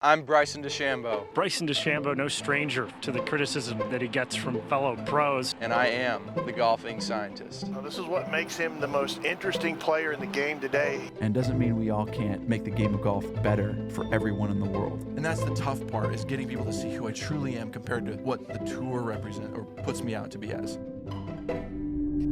I'm Bryson DeChambeau. Bryson DeChambeau, no stranger to the criticism that he gets from fellow pros. And I am the golfing scientist. Now, this is what makes him the most interesting player in the game today. And doesn't mean we all can't make the game of golf better for everyone in the world. And that's the tough part, is getting people to see who I truly am compared to what the tour represents or puts me out to be as.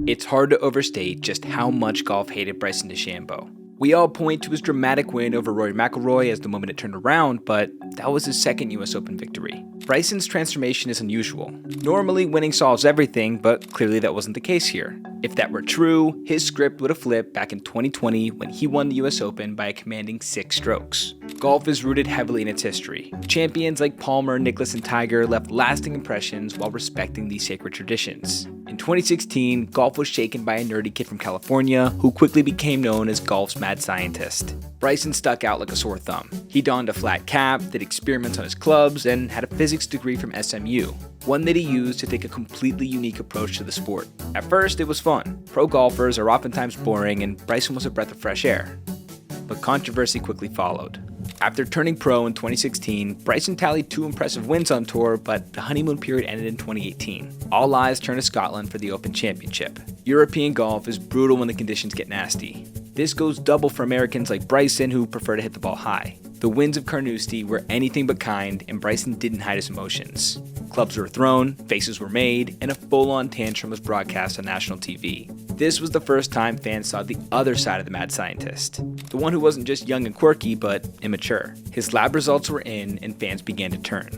It's hard to overstate just how much golf hated Bryson DeChambeau. We all point to his dramatic win over Rory McIlroy as the moment it turned around, but that was his second US Open victory. Bryson's transformation is unusual. Normally, winning solves everything, but clearly that wasn't the case here. If that were true, his script would have flipped back in 2020 when he won the US Open by a commanding 6 strokes. Golf is rooted heavily in its history. Champions like Palmer, Nicklaus, and Tiger left lasting impressions while respecting these sacred traditions. In 2016, golf was shaken by a nerdy kid from California who quickly became known as golf's mad scientist. Bryson stuck out like a sore thumb. He donned a flat cap, did experiments on his clubs, and had a physics degree from SMU, one that he used to take a completely unique approach to the sport. At first, it was fun. Pro golfers are oftentimes boring, and Bryson was a breath of fresh air. But controversy quickly followed. After turning pro in 2016, Bryson tallied 2 impressive wins on tour, but the honeymoon period ended in 2018. All eyes turned to Scotland for the Open Championship. European golf is brutal when the conditions get nasty. This goes double for Americans like Bryson, who prefer to hit the ball high. The winds of Carnoustie were anything but kind, and Bryson didn't hide his emotions. Clubs were thrown, faces were made, and a full-on tantrum was broadcast on national TV. This was the first time fans saw the other side of the mad scientist. The one who wasn't just young and quirky, but immature. His lab results were in, and fans began to turn.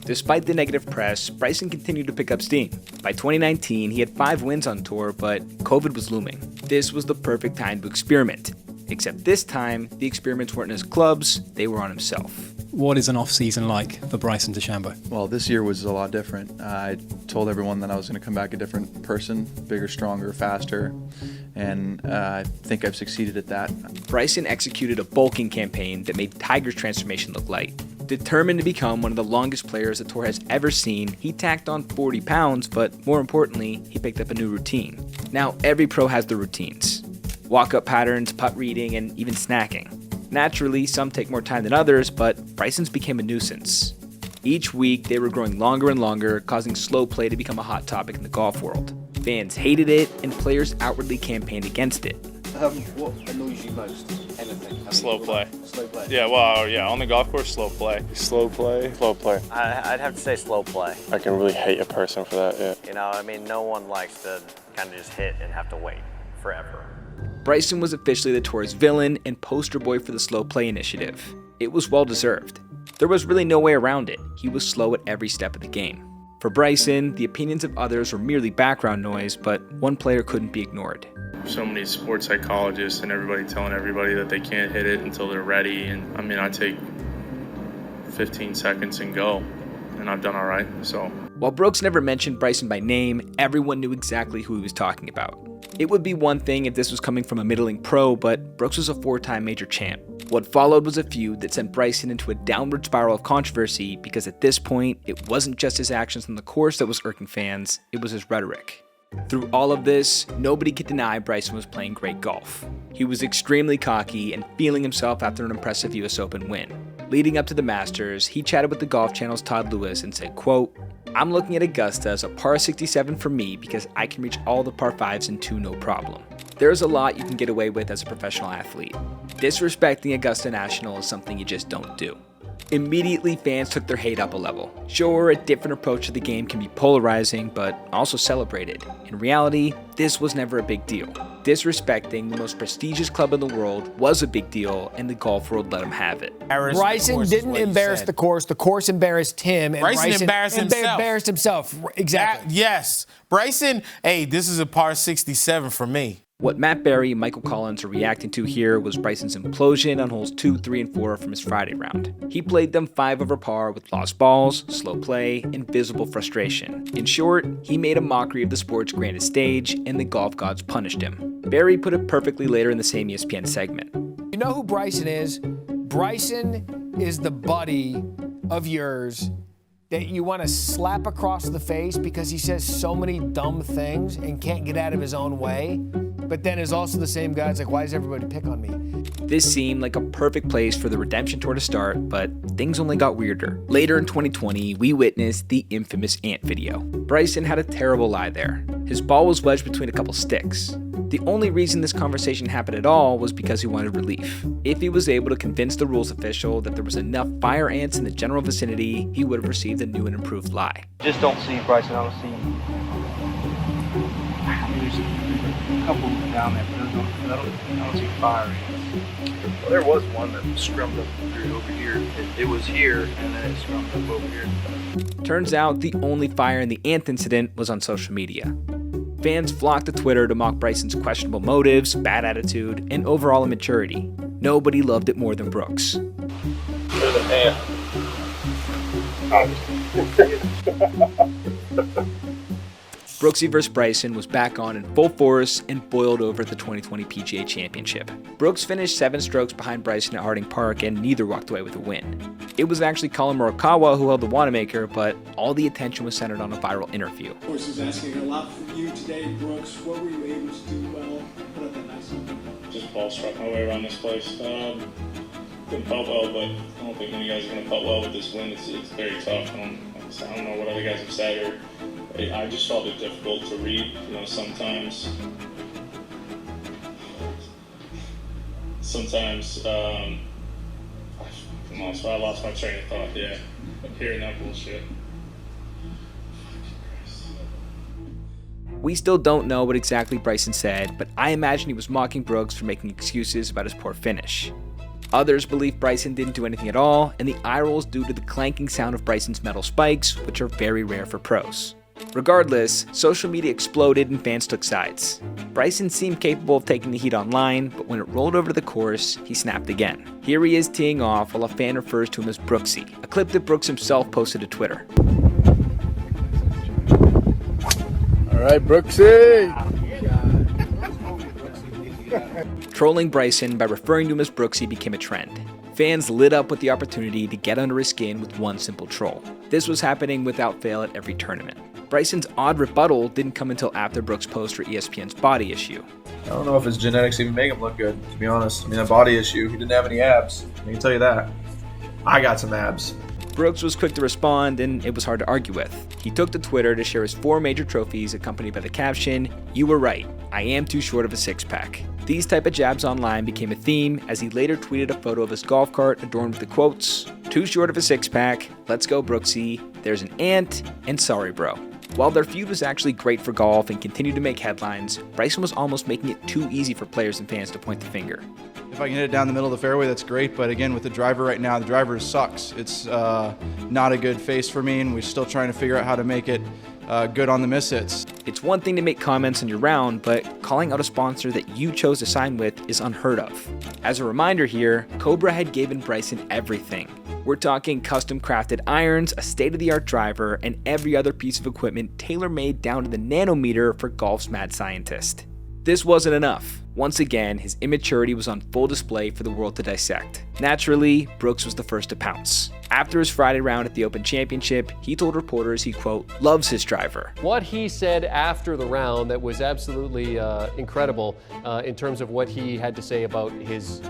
Despite the negative press, Bryson continued to pick up steam. By 2019, he had 5 wins on tour, but COVID was looming. This was the perfect time to experiment. Except this time, the experiments weren't in his clubs, they were on himself. What is an off-season like for Bryson DeChambeau? Well, this year was a lot different. I told everyone that I was going to come back a different person, bigger, stronger, faster, and I think I've succeeded at that. Bryson executed a bulking campaign that made Tiger's transformation look light. Determined to become one of the longest players the tour has ever seen, he tacked on 40 pounds, but more importantly, he picked up a new routine. Now, every pro has their routines. Walk-up patterns, putt reading, and even snacking. Naturally, some take more time than others, but Bryson's became a nuisance. Each week, they were growing longer and longer, causing slow play to become a hot topic in the golf world. Fans hated it, and players outwardly campaigned against it. What annoys you most? Anything? Slow play. Slow play. Yeah, well, yeah, on the golf course, slow play. Slow play. Slow play. I'd have to say slow play. I can really hate a person for that, yeah. You know, I mean, no one likes to kind of just hit and have to wait forever. Bryson was officially the tour's villain and poster boy for the slow play initiative. It was well deserved. There was really no way around it. He was slow at every step of the game. For Bryson, the opinions of others were merely background noise, but one player couldn't be ignored. So many sports psychologists and everybody telling everybody that they can't hit it until they're ready. And I mean, I take 15 seconds and go, and I've done all right, so. While Brooks never mentioned Bryson by name, everyone knew exactly who he was talking about. It would be one thing if this was coming from a middling pro, but Brooks was a 4-time major champ. What followed was a feud that sent Bryson into a downward spiral of controversy because at this point, it wasn't just his actions on the course that was irking fans, it was his rhetoric. Through all of this, nobody could deny Bryson was playing great golf. He was extremely cocky and feeling himself after an impressive US Open win. Leading up to the Masters, he chatted with the Golf Channel's Todd Lewis and said, quote, "I'm looking at Augusta as a par 67 for me because I can reach all the par 5s in 2 no problem. There's a lot you can get away with as a professional athlete. Disrespecting Augusta National is something you just don't do." Immediately, fans took their hate up a level. Sure, a different approach to the game can be polarizing, but also celebrated. In reality, this was never a big deal. Disrespecting the most prestigious club in the world was a big deal, and the golf world let him have it. Bryson didn't embarrass the course embarrassed him, and Bryson embarrassed himself. Exactly. Yes. Bryson, hey, this is a par 67 for me. What Matt Barry and Michael Collins are reacting to here was Bryson's implosion on holes 2, 3, and 4 from his Friday round. He played them 5 over par with lost balls, slow play, and visible frustration. In short, he made a mockery of the sport's grandest stage, and the golf gods punished him. Barry put it perfectly later in the same ESPN segment. You know who Bryson is? Bryson is the buddy of yours that you want to slap across the face because he says so many dumb things and can't get out of his own way. but then is also the same guy. It's like, why does everybody pick on me? This seemed like a perfect place for the redemption tour to start, but things only got weirder. Later in 2020, we witnessed the infamous ant video. Bryson had a terrible lie there. His ball was wedged between a couple sticks. The only reason this conversation happened at all was because he wanted relief. If he was able to convince the rules official that there was enough fire ants in the general vicinity, he would have received a new and improved lie. Just don't see Bryson. I don't see. There's a couple down there, but I don't see fire ants. Well, there was one that scrummed up through over here. It was here, and then it scrummed up over here. Turns out the only fire in the ant incident was on social media. Fans flocked to Twitter to mock Bryson's questionable motives, bad attitude, and overall immaturity. Nobody loved it more than Brooks. There's an ant. Brooksy vs. Bryson was back on in full force and boiled over at the 2020 PGA Championship. Brooks finished 7 strokes behind Bryson at Harding Park, and neither walked away with a win. It was actually Colin Morikawa who held the Wanamaker, but all the attention was centered on a viral interview. Of course, is asking a lot from you today, Brooks. What were you able to do well? Put up that nice one. Just ball struck my way around this place. Couldn't putt well, but I don't think many guys are going to putt well with this wind. It's very tough. I don't know what other guys have said, or I just felt it difficult to read. You know, sometimes I lost my train of thought. Yeah, hearing that bullshit. We still don't know what exactly Bryson said, but I imagine he was mocking Brooks for making excuses about his poor finish. Others believe Bryson didn't do anything at all, and the eye roll is due to the clanking sound of Bryson's metal spikes, which are very rare for pros. Regardless, social media exploded and fans took sides. Bryson seemed capable of taking the heat online, but when it rolled over to the course, he snapped again. Here he is teeing off while a fan refers to him as Brooksy, a clip that Brooks himself posted to Twitter. All right, Brooksy! Trolling Bryson by referring to him as Brooksy became a trend. Fans lit up with the opportunity to get under his skin with one simple troll. This was happening without fail at every tournament. Bryson's odd rebuttal didn't come until after Brooks' post for ESPN's body issue. I don't know if his genetics even make him look good, to be honest. I mean, that body issue, he didn't have any abs. I can tell you that. I got some abs. Brooks was quick to respond, and it was hard to argue with. He took to Twitter to share his 4 major trophies, accompanied by the caption, "You were right, I am too short of a six-pack." These type of jabs online became a theme, as he later tweeted a photo of his golf cart adorned with the quotes, "Too short of a six-pack, let's go Brooksy, there's an ant, and sorry bro." While their feud was actually great for golf and continued to make headlines, Bryson was almost making it too easy for players and fans to point the finger. If I can hit it down the middle of the fairway, that's great, but again, with the driver right now, the driver sucks. It's not a good face for me, and we're still trying to figure out how to make it good on the miss hits. It's one thing to make comments on your round, but calling out a sponsor that you chose to sign with is unheard of. As a reminder here, Cobra had given Bryson everything. We're talking custom crafted irons, a state-of-the-art driver, and every other piece of equipment tailor-made down to the nanometer for golf's mad scientist. This wasn't enough. Once again, his immaturity was on full display for the world to dissect. Naturally, Brooks was the first to pounce. After his Friday round at the Open Championship, he told reporters he, quote, loves his driver. What he said after the round that was absolutely incredible in terms of what he had to say about his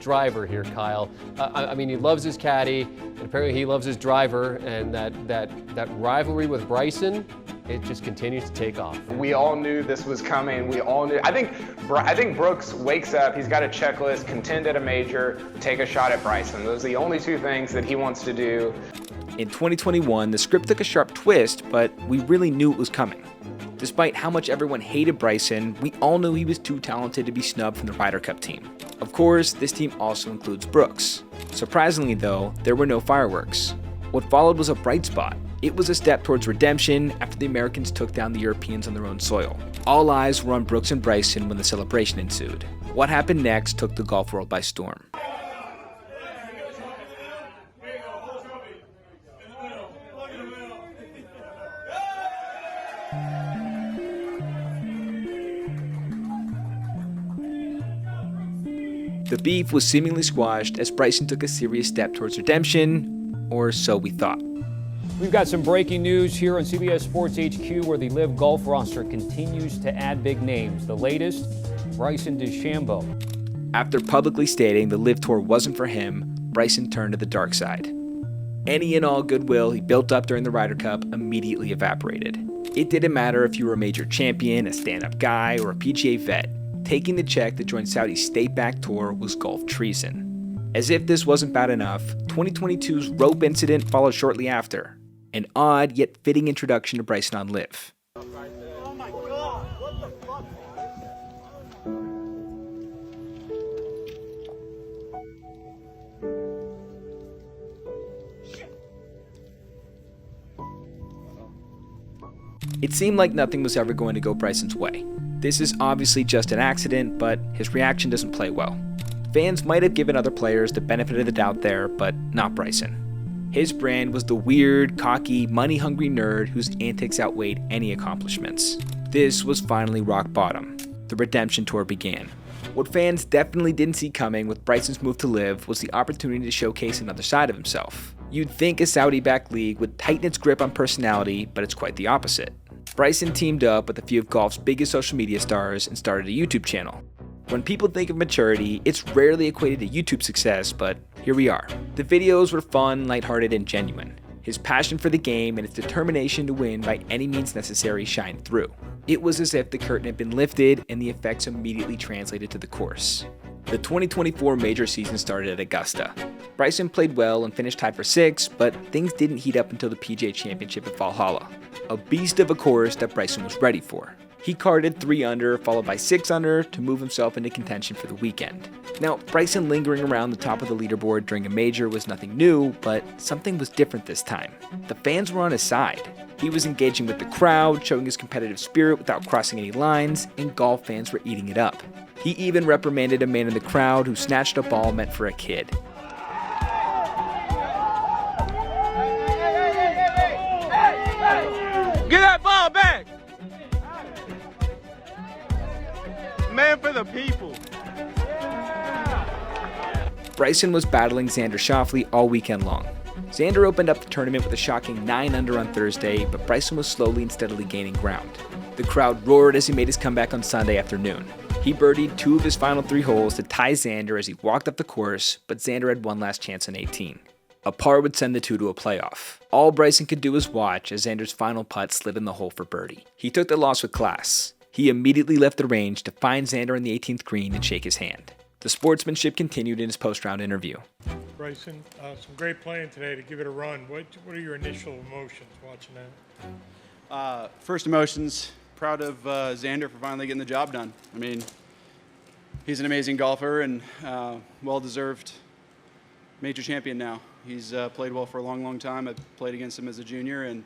driver here, Kyle. I mean, he loves his caddy, and apparently he loves his driver, and that rivalry with Bryson, it just continues to take off. We all knew this was coming. We all knew. I think Brooks wakes up, he's got a checklist, contend at a major, take a shot at Bryson. Those are the only 2 things that he wants to do. In 2021, the script took a sharp twist, but we really knew it was coming. Despite how much everyone hated Bryson, we all knew he was too talented to be snubbed from the Ryder Cup team. Of course, this team also includes Brooks. Surprisingly though, there were no fireworks. What followed was a bright spot. It was a step towards redemption after the Americans took down the Europeans on their own soil. All eyes were on Brooks and Bryson when the celebration ensued. What happened next took the golf world by storm. The beef was seemingly squashed as Bryson took a serious step towards redemption, or so we thought. We've got some breaking news here on CBS Sports HQ where the LIV Golf roster continues to add big names. The latest, Bryson DeChambeau. After publicly stating the LIV Tour wasn't for him, Bryson turned to the dark side. Any and all goodwill he built up during the Ryder Cup immediately evaporated. It didn't matter if you were a major champion, a stand-up guy, or a PGA vet. Taking the check to join Saudi's state-backed tour was golf treason. As if this wasn't bad enough, 2022's rope incident followed shortly after. An odd yet fitting introduction to Bryson on LIV. It seemed like nothing was ever going to go Bryson's way. This is obviously just an accident, but his reaction doesn't play well. Fans might have given other players the benefit of the doubt there, but not Bryson. His brand was the weird, cocky, money-hungry nerd whose antics outweighed any accomplishments. This was finally rock bottom. The redemption tour began. What fans definitely didn't see coming with Bryson's move to LIV was the opportunity to showcase another side of himself. You'd think a Saudi-backed league would tighten its grip on personality, but it's quite the opposite. Bryson teamed up with a few of golf's biggest social media stars and started a YouTube channel. When people think of maturity, it's rarely equated to YouTube success, but here we are. The videos were fun, lighthearted, and genuine. His passion for the game and his determination to win by any means necessary shined through. It was as if the curtain had been lifted and the effects immediately translated to the course. The 2024 major season started at Augusta. Bryson played well and finished tied for 6th, but things didn't heat up until the PGA Championship at Valhalla. A beast of a course that Bryson was ready for. He carded 3 under, followed by 6 under to move himself into contention for the weekend. Now, Bryson lingering around the top of the leaderboard during a major was nothing new, but something was different this time. The fans were on his side. He was engaging with the crowd, showing his competitive spirit without crossing any lines, and golf fans were eating it up. He even reprimanded a man in the crowd who snatched a ball meant for a kid. Get that ball back! Man for the people. Bryson was battling Xander Schauffele all weekend long. Xander opened up the tournament with a shocking 9 under on Thursday, but Bryson was slowly and steadily gaining ground. The crowd roared as he made his comeback on Sunday afternoon. He birdied 2 of his final 3 holes to tie Xander as he walked up the course, but Xander had one last chance on 18. A par would send the two to a playoff. All Bryson could do was watch as Xander's final putt slid in the hole for birdie. He took the loss with class. He immediately left the range to find Xander on the 18th green and shake his hand. The sportsmanship continued in his post-round interview. Bryson, some great playing today to give it a run. What are your initial emotions watching that? First emotions, proud of Xander for finally getting the job done. I mean, he's an amazing golfer and well-deserved major champion now. He's played well for a long, long time. I've played against him as a junior, and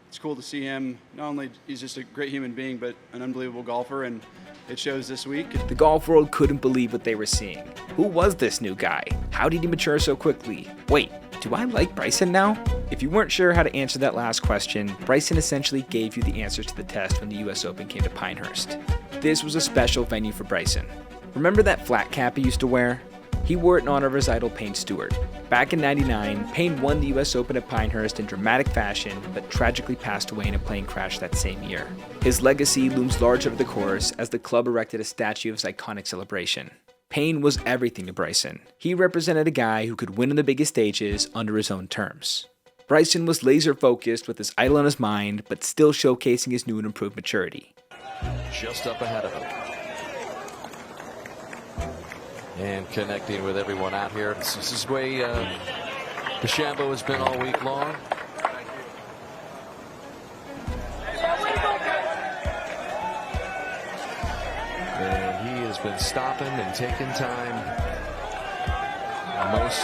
it's cool to see him. Not only he's just a great human being, but an unbelievable golfer, and it shows this week. The golf world couldn't believe what they were seeing. Who was this new guy? How did he mature so quickly? Wait, do I like Bryson now? If you weren't sure how to answer that last question, Bryson essentially gave you the answers to the test when the US Open came to Pinehurst. This was a special venue for Bryson. Remember that flat cap he used to wear? He wore it in honor of his idol Payne Stewart. Back in '99, Payne won the US Open at Pinehurst in dramatic fashion, but tragically passed away in a plane crash that same year. His legacy looms large over the course as the club erected a statue of his iconic celebration. Payne was everything to Bryson. He represented a guy who could win on the biggest stages under his own terms. Bryson was laser focused with his idol on his mind, but still showcasing his new and improved maturity. Just up ahead of him. And connecting with everyone out here. This is the way DeChambeau has been all week long. And he has been stopping and taking time almost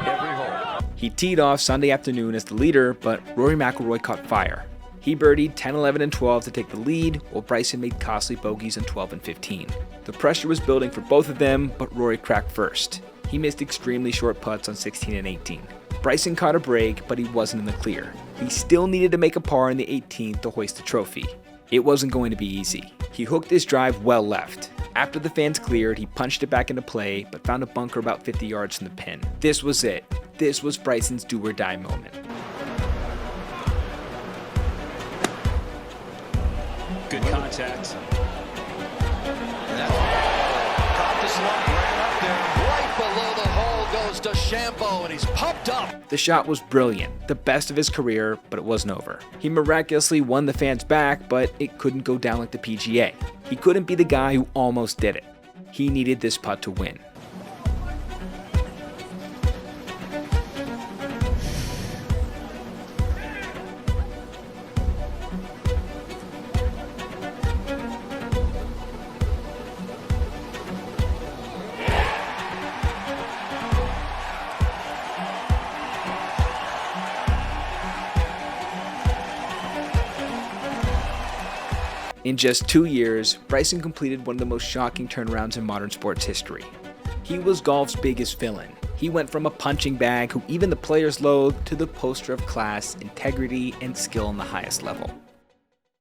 every hole. He teed off Sunday afternoon as the leader, but Rory McIlroy caught fire. He birdied 10, 11, and 12 to take the lead, while Bryson made costly bogeys on 12 and 15. The pressure was building for both of them, but Rory cracked first. He missed extremely short putts on 16 and 18. Bryson caught a break, but he wasn't in the clear. He still needed to make a par in the 18th to hoist the trophy. It wasn't going to be easy. He hooked his drive well left. After the fans cleared, he punched it back into play, but found a bunker about 50 yards from the pin. This was it. This was Bryson's do-or-die moment. good contact. Caught the slump, ran up there, right below the hole goes DeChambeau, and he's pumped up. The shot was brilliant, the best of his career, but it wasn't over. He miraculously won the fans back, but it couldn't go down like the PGA. He couldn't be the guy who almost did it. He needed this putt to win. In just 2 years, Bryson completed one of the most shocking turnarounds in modern sports history. He was golf's biggest villain. He went from a punching bag who even the players loathed to the poster of class, integrity, and skill on the highest level.